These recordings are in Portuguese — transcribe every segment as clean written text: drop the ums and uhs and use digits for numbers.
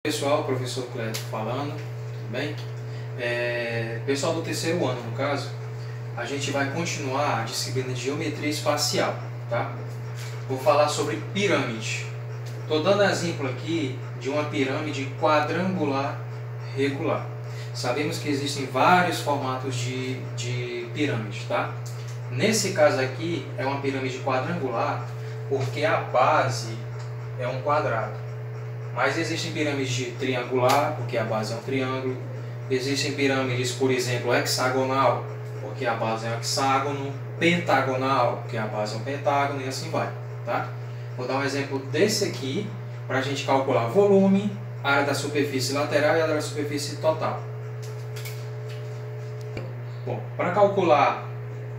Pessoal, professor Cleto falando, tudo bem? Pessoal do terceiro ano, no caso, a gente vai continuar a disciplina de geometria espacial, tá? Vou falar sobre pirâmide. Estou dando exemplo aqui de uma pirâmide quadrangular regular. Sabemos que existem vários formatos de pirâmide, tá? Nesse caso aqui é uma pirâmide quadrangular porque a base é um quadrado. Mas existem pirâmides de triangular, porque a base é um triângulo. Existem pirâmides, por exemplo, hexagonal, porque a base é um hexágono. Pentagonal, porque a base é um pentágono, e assim vai. Tá? Vou dar um exemplo desse aqui, para a gente calcular volume, área da superfície lateral e área da superfície total. Bom, para calcular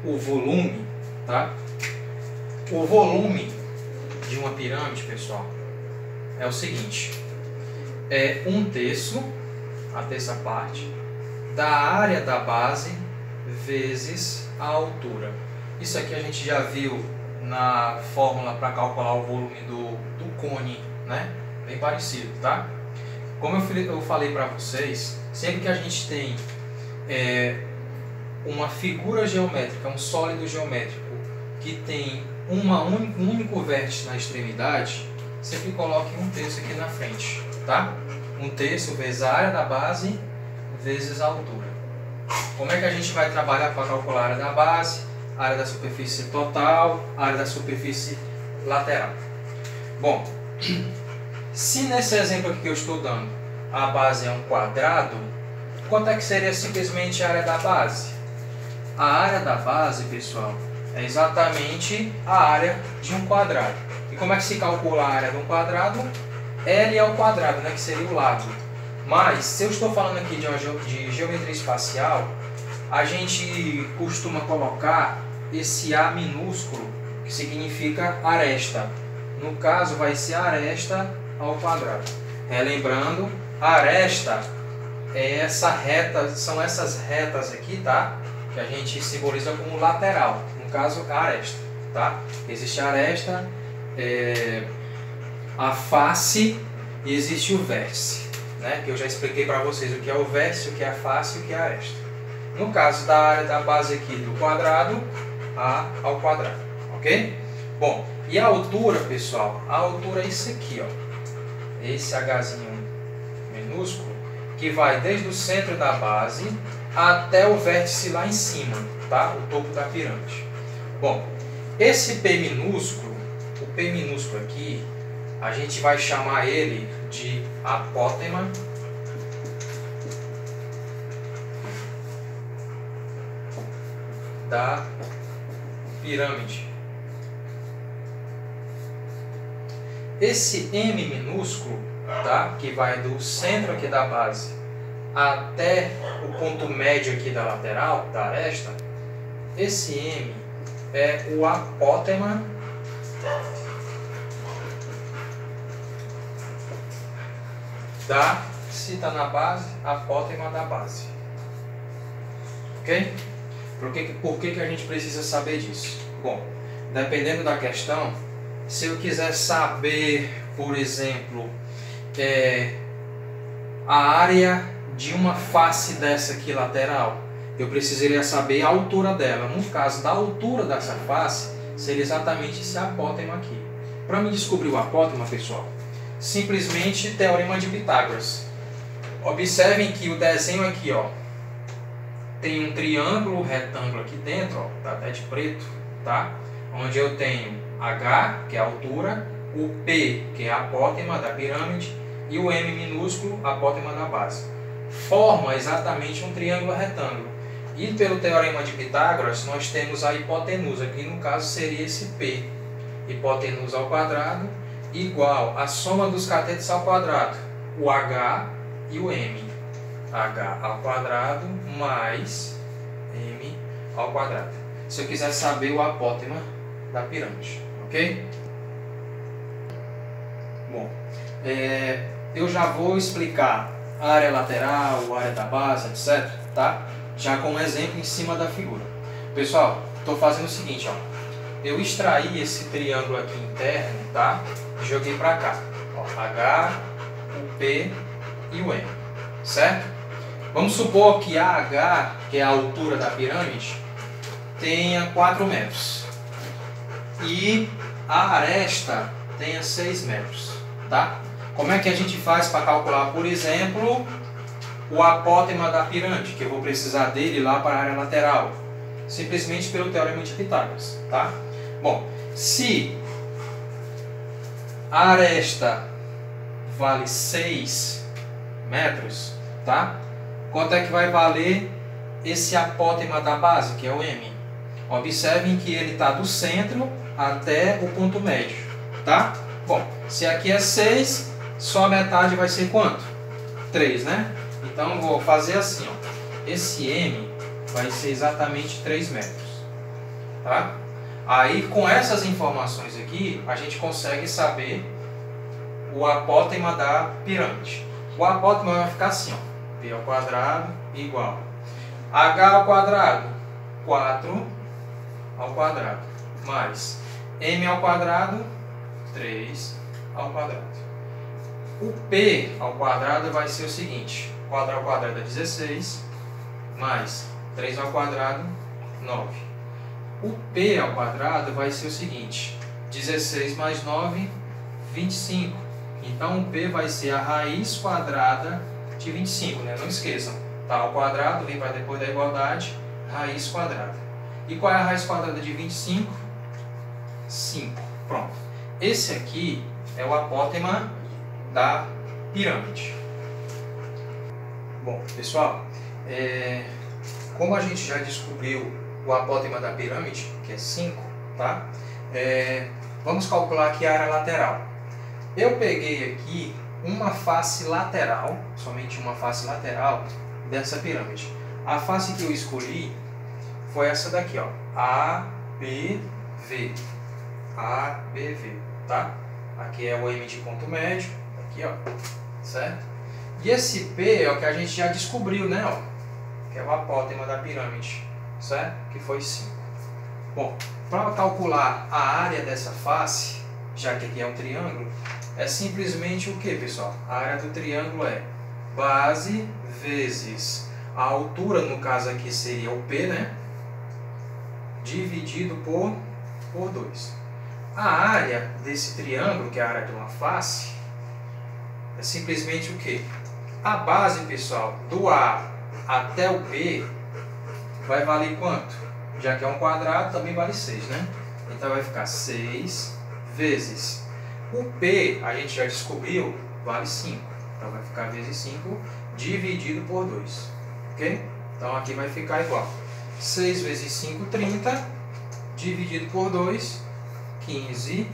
o volume, tá? O volume de uma pirâmide, pessoal, é o seguinte: é 1/3, a terça parte, da área da base vezes a altura. Isso aqui a gente já viu na fórmula para calcular o volume do cone, né? Bem parecido, tá? Como eu falei para vocês, sempre que a gente tem uma figura geométrica, um sólido geométrico que tem um único vértice na extremidade, sempre coloque 1/3 aqui na frente, tá? 1/3 vezes a área da base vezes a altura. Como é que a gente vai trabalhar para calcular a área da base, a área da superfície total, a área da superfície lateral? Bom, se nesse exemplo aqui que eu estou dando, a base é um quadrado, quanto é que seria simplesmente a área da base? A área da base, pessoal, é exatamente a área de um quadrado. E como é que se calcula a área de um quadrado? L ao quadrado, né, que seria o lado. Mas, se eu estou falando aqui de geometria espacial, a gente costuma colocar esse A minúsculo, que significa aresta. No caso, vai ser aresta ao quadrado. Relembrando, a aresta é essa reta, são essas retas aqui, tá? Que a gente simboliza como lateral. No caso, a aresta, tá? Existe a aresta, a face, e existe o vértice, né? Que eu já expliquei para vocês o que é o vértice, o que é a face e o que é a aresta. No caso da área da base aqui do quadrado, A ao quadrado, ok? Bom, e a altura, pessoal? A altura é isso aqui, ó. Esse Hzinho minúsculo, que vai desde o centro da base até o vértice lá em cima, tá? O topo da pirâmide. Bom, esse P minúsculo, o P minúsculo aqui, a gente vai chamar ele de apótema da pirâmide. Esse M minúsculo, tá? Que vai do centro aqui da base até o ponto médio aqui da lateral, da aresta, esse M é o apótema se está na base, apótema da base. Ok? Por que a gente precisa saber disso? Bom, dependendo da questão, se eu quiser saber, por exemplo, a área de uma face dessa aqui lateral, eu precisaria saber a altura dela. No caso da altura dessa face, seria exatamente esse apótema aqui. Para me descobrir o apótema, pessoal, simplesmente teorema de Pitágoras. Observem que o desenho aqui, ó, tem um triângulo retângulo aqui dentro, ó, tá até de preto, tá? Onde eu tenho H, que é a altura, o P, que é a apótema da pirâmide, e o M minúsculo, apótema da base. Forma exatamente um triângulo retângulo. E pelo teorema de Pitágoras, nós temos a hipotenusa, que no caso seria esse P. Hipotenusa ao quadrado igual a soma dos catetos ao quadrado, o H e o M. H ao quadrado mais M ao quadrado. Se eu quiser saber o apótema da pirâmide, ok? Bom, eu já vou explicar a área lateral, a área da base, etc., tá? Já com um exemplo em cima da figura. Pessoal, estou fazendo o seguinte, ó. Eu extraí esse triângulo aqui interno, tá? E joguei para cá. Ó, H, o P e o M, certo? Vamos supor que a H, que é a altura da pirâmide, tenha 4 metros e a aresta tenha 6 metros, tá? Como é que a gente faz para calcular, por exemplo, o apótema da pirâmide, que eu vou precisar dele lá para a área lateral? Simplesmente pelo teorema de Pitágoras, tá? Bom, se a aresta vale 6 metros, tá? Quanto é que vai valer esse apótema da base, que é o M? Observem que ele está do centro até o ponto médio, tá? Bom, se aqui é 6, só a metade vai ser quanto? 3, né? Então eu vou fazer assim, ó. Esse M vai ser exatamente 3 metros, tá? Aí com essas informações aqui, a gente consegue saber o apótema da pirâmide. O apótema vai ficar assim, ó. P ao quadrado igual H ao quadrado, 4 ao quadrado, mais M ao quadrado, 3 ao quadrado. O P ao quadrado vai ser o seguinte: 4 ao quadrado é 16, mais 3 ao quadrado, 9. O P ao quadrado vai ser o seguinte: 16 mais 9, 25. Então o P vai ser a raiz quadrada de 25, né? Não esqueçam, tá ao quadrado, vem para depois da igualdade, raiz quadrada. E qual é a raiz quadrada de 25? 5. Pronto. Esse aqui é o apótema da pirâmide. Bom, pessoal, como a gente já descobriu o apótema da pirâmide, que é 5, tá? Vamos calcular aqui a área lateral. Eu peguei aqui uma face lateral, somente uma face lateral dessa pirâmide. A face que eu escolhi foi essa daqui, ó, ABV. ABV, tá? Aqui é o M de ponto médio, aqui, ó, certo? E esse P é o que a gente já descobriu, né, ó, que é o apótema da pirâmide, certo? Que foi 5. Bom, para calcular a área dessa face, já que aqui é um triângulo, é simplesmente o que, pessoal? A área do triângulo é base vezes a altura, no caso aqui seria o P, né? Dividido por 2. A área desse triângulo, que é a área de uma face, é simplesmente o que? A base, pessoal, do A até o B vai valer quanto? Já que é um quadrado, também vale 6, né? Então vai ficar 6 vezes o P, a gente já descobriu, vale 5. Então vai ficar vezes 5 dividido por 2. Ok? Então aqui vai ficar igual. 6 vezes 5, 30. Dividido por 2, 15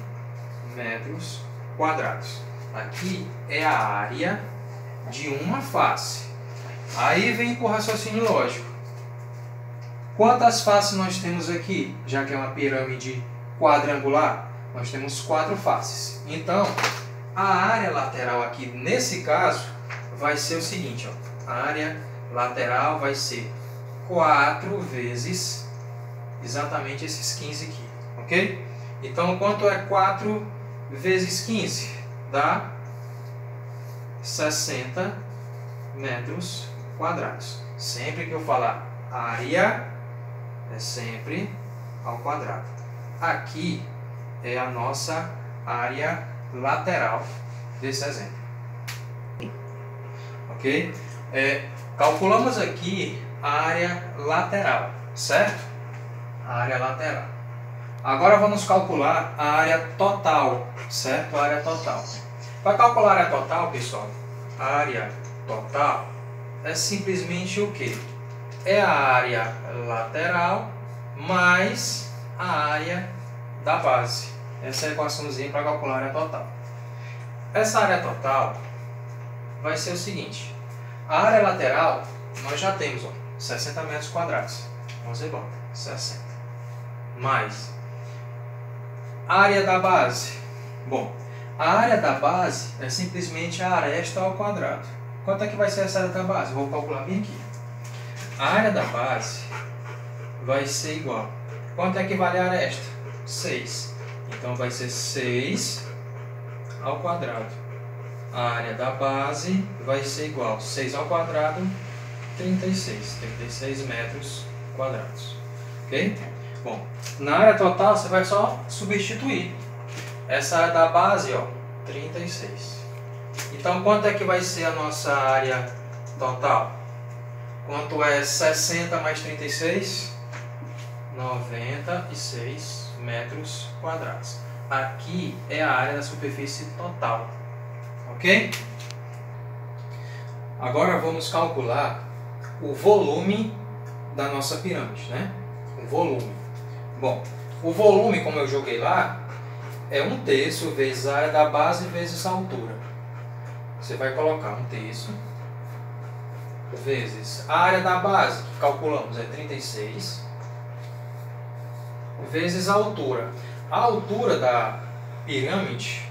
metros quadrados. Aqui é a área de uma face. Aí vem para o raciocínio lógico. Quantas faces nós temos aqui? Já que é uma pirâmide quadrangular, nós temos 4 faces. Então, a área lateral aqui, nesse caso, vai ser o seguinte, ó. A área lateral vai ser 4 vezes exatamente esses 15 aqui, ok? Então, quanto é 4 vezes 15? Dá 60 metros quadrados. Sempre que eu falar área, é sempre ao quadrado. Aqui é a nossa área lateral desse exemplo. Ok? Calculamos aqui a área lateral, certo? A área lateral. Agora vamos calcular a área total, certo? A área total. Para calcular a área total, pessoal, a área total é simplesmente o que? É a área lateral mais a área da base. Essa é a equaçãozinha para calcular a área total. Essa área total vai ser o seguinte: a área lateral nós já temos, ó, 60 metros quadrados. Vamos ver, bom, 60. Mais a área da base. Bom, a área da base é simplesmente a aresta ao quadrado. Quanto é que vai ser essa área da base? Vou calcular bem aqui. A área da base vai ser igual. Quanto é que vale a aresta? 6. Então vai ser 6 ao quadrado a área da base vai ser igual a 6 ao quadrado, 36 metros quadrados. Ok? Bom, na área total você vai só substituir essa área da base, ó, 36. Então, quanto é que vai ser a nossa área total? Quanto é 60 mais 36? 96 metros quadrados. Aqui é a área da superfície total. Ok? Agora vamos calcular o volume da nossa pirâmide, né? O volume. Bom, o volume, como eu joguei lá, é 1/3 vezes a área da base vezes a altura. Você vai colocar 1/3 vezes a área da base, que calculamos, é 36, vezes a altura. A altura da pirâmide,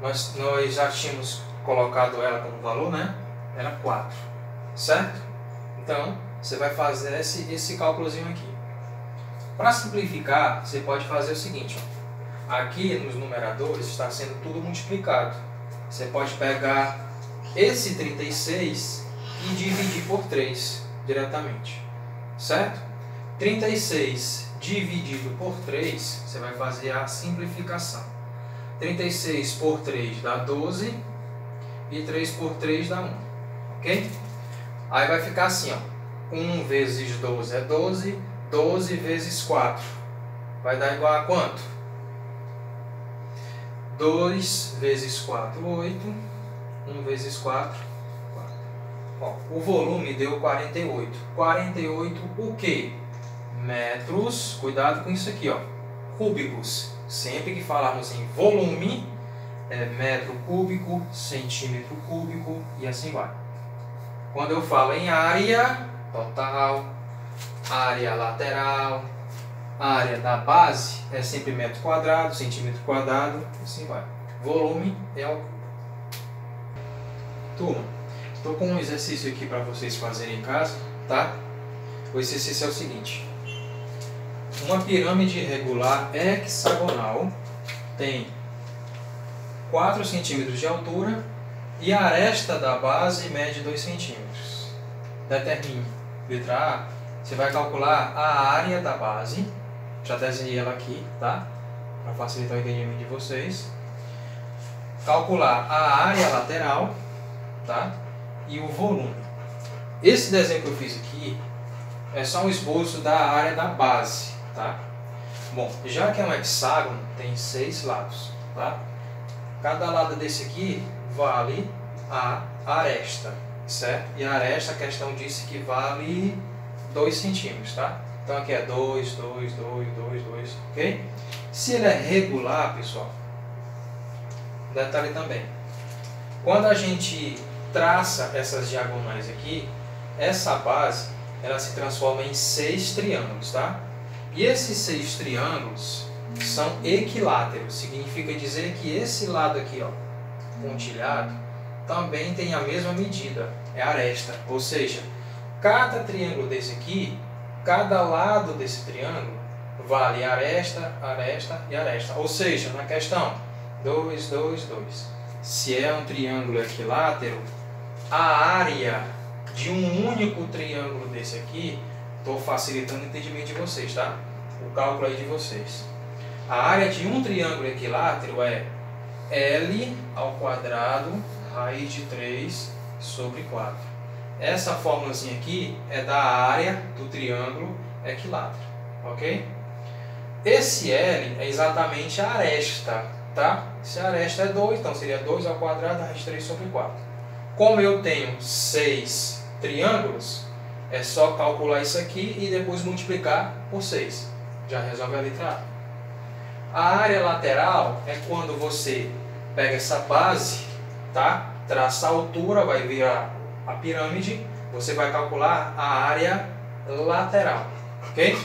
nós já tínhamos colocado ela como valor, né? Era 4, certo? Então, você vai fazer esse cálculozinho aqui. Para simplificar, você pode fazer o seguinte, ó. Aqui nos numeradores está sendo tudo multiplicado. Você pode pegar esse 36 e dividir por 3 diretamente, certo? 36 dividido por 3, você vai fazer a simplificação. 36 por 3 dá 12 e 3 por 3 dá 1, ok? Aí vai ficar assim, ó. 1 vezes 12 é 12, 12 vezes 4 vai dar igual a quanto? 2 vezes 4, 8, 1 vezes 4, 4. Ó, o volume deu 48. 48 o quê? Metros, cuidado com isso aqui, ó, cúbicos. Sempre que falarmos em volume, é metro cúbico, centímetro cúbico e assim vai. Quando eu falo em área total, área lateral, área da base, é sempre metro quadrado, centímetro quadrado e assim vai. Volume é o cubo. Turma, estou com um exercício aqui para vocês fazerem em casa, tá? O exercício é o seguinte. Uma pirâmide irregular hexagonal tem 4 centímetros de altura e a aresta da base mede 2 centímetros. Determine. Letra A, você vai calcular a área da base. Já desenhei ela aqui, tá? Para facilitar o entendimento de vocês. Calcular a área lateral, tá? E o volume. Esse desenho que eu fiz aqui é só um esboço da área da base, tá? Bom, já que é um hexágono, tem 6 lados, tá? Cada lado desse aqui vale a aresta, certo? E a aresta, a questão disse que vale 2 centímetros, tá? Então aqui é 2, 2, 2, 2, 2, ok? Se ele é regular, pessoal, detalhe também. Quando a gente traça essas diagonais aqui, essa base, ela se transforma em 6 triângulos, tá? E esses 6 triângulos são equiláteros. Significa dizer que esse lado aqui, ó, pontilhado, também tem a mesma medida, é aresta. Ou seja, cada triângulo desse aqui, cada lado desse triângulo vale aresta, aresta e aresta. Ou seja, na questão 2, 2, 2. Se é um triângulo equilátero, a área de um único triângulo desse aqui, estou facilitando o entendimento de vocês, tá? O cálculo aí de vocês. A área de um triângulo equilátero é L ao quadrado raiz de 3 sobre 4. Essa fórmulazinha aqui é da área do triângulo equilátero, ok? Esse L é exatamente a aresta, tá? Se a aresta é 2, então seria 2 ao quadrado raiz de 3 sobre 4. Como eu tenho 6 triângulos, é só calcular isso aqui e depois multiplicar por 6. Já resolve a letra A. A área lateral é quando você pega essa base, tá? Traça a altura, vai virar a pirâmide, você vai calcular a área lateral, ok?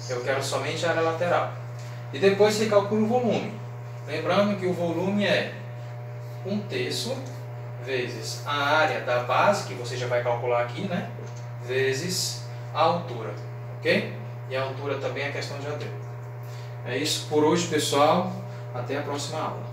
Eu quero somente a área lateral. E depois você calcula o volume. Lembrando que o volume é 1/3 vezes a área da base, que você já vai calcular aqui, né? Vezes a altura, ok? E a altura também a questão já deu. É isso por hoje, pessoal. Até a próxima aula.